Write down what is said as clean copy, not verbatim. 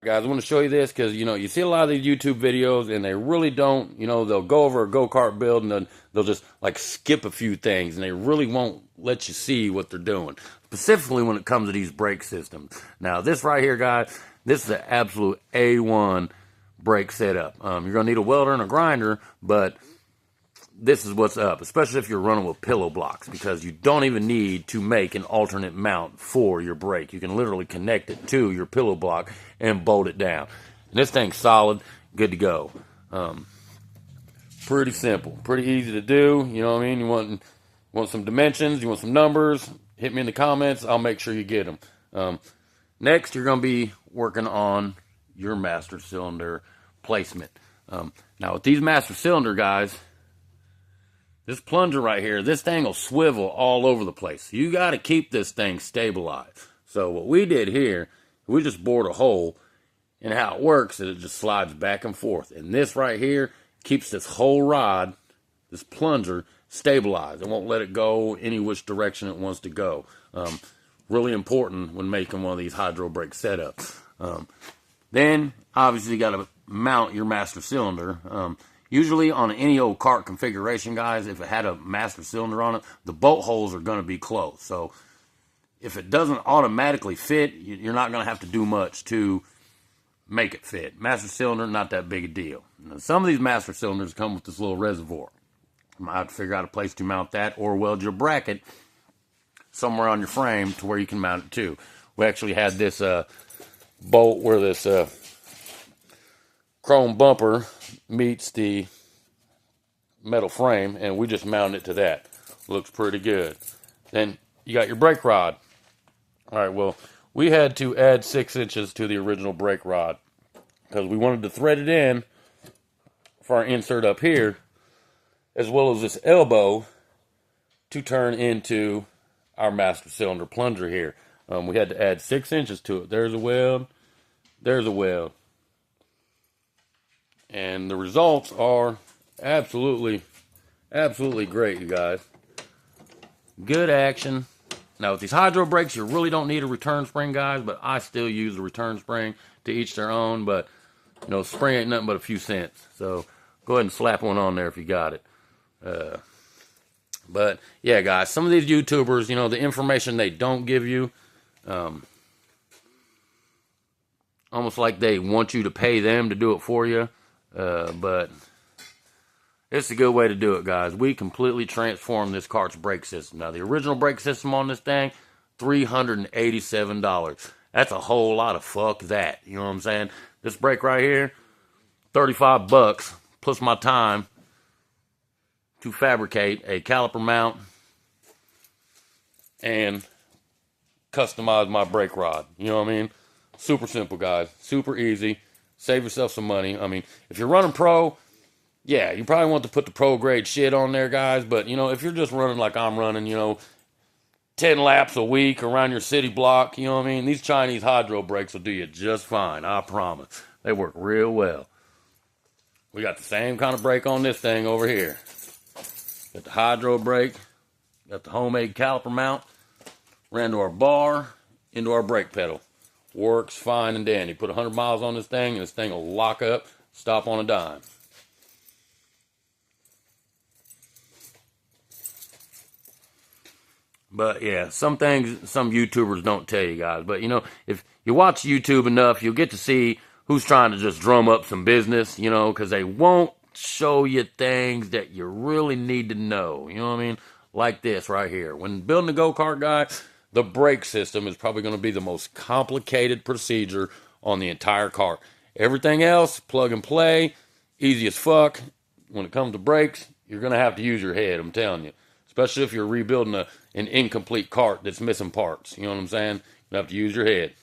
Guys, I want to show you this because, you see a lot of these YouTube videos and they really don't, they'll go over a go-kart build and then they'll just like skip a few things and they really won't let you see what they're doing, specifically when it comes to these brake systems. Now, this right here, guys, this is an absolute A1 brake setup. You're going to need a welder and a grinder, but this is what's up, especially if you're running with pillow blocks, because you don't even need to make an alternate mount for your brake. You can literally connect it to your pillow block and bolt it down. And this thing's solid, good to go. Pretty simple, pretty easy to do. You know what I mean? You want some dimensions, you want some numbers, hit me in the comments. I'll make sure you get them. Next, you're going to be working on your master cylinder placement. Now, with these master cylinder guys, this plunger right here, this thing will swivel all over the place. You got to keep this thing stabilized. So what we did here, we just bored a hole, and how it works is it just slides back and forth. And this right here keeps this whole rod, this plunger, stabilized. It won't let it go any which direction it wants to go. Really important when making one of these hydro brake setups. Then, obviously, you got to mount your master cylinder. Usually on any old Kart configuration, guys, if it had a master cylinder on it, the bolt holes are going to be closed. So if it doesn't automatically fit, you're not going to have to do much to make it fit. Master cylinder, not that big a deal. Now, some of these master cylinders come with this little reservoir. You might have to figure out a place to mount that or weld your bracket somewhere on your frame to where you can mount it to. We actually had this bolt where this chrome bumper meets the metal frame, and we just mounted it to that. Looks pretty good. Then you got your brake rod. All right, well, we had to add 6 inches to the original brake rod because we wanted to thread it in for our insert up here, as well as this elbow to turn into our master cylinder plunger here. We had to add 6 inches to it. There's a weld. There's a weld. And the results are absolutely great, you guys. Good action. Now, with these hydro brakes, you really don't need a return spring, guys, but I still use the return spring. To each their own, but, spring ain't nothing but a few cents. So, go ahead and slap one on there if you got it. But, yeah, guys, some of these YouTubers, the information they don't give you, almost like they want you to pay them to do it for you. But it's a good way to do it, guys. We completely transformed this Kart's brake system. Now, the original brake system on this thing, $387. That's a whole lot of fuck that. You know what I'm saying? This brake right here, $35 plus my time to fabricate a caliper mount and customize my brake rod. You know what I mean? Super simple, guys. Super easy. Save yourself some money. I mean, if you're running pro, yeah, you probably want to put the pro grade shit on there, guys. But, if you're just running like I'm running, 10 laps a week around your city block, you know what I mean? These Chinese hydro brakes will do you just fine. I promise. They work real well. We got the same kind of brake on this thing over here. Got the hydro brake. Got the homemade caliper mount. Ran to our bar, into our brake pedal. Works fine and dandy. Put 100 miles on this thing, and this thing will lock up, stop on a dime. But, yeah, some things some YouTubers don't tell you guys. But, if you watch YouTube enough, you'll get to see who's trying to just drum up some business, because they won't show you things that you really need to know. You know what I mean? Like this right here. When building a go-kart, guy, the brake system is probably going to be the most complicated procedure on the entire car. Everything else, plug and play, easy as fuck. When it comes to brakes, you're going to have to use your head, I'm telling you. Especially if you're rebuilding an incomplete cart that's missing parts. You know what I'm saying? You have to use your head.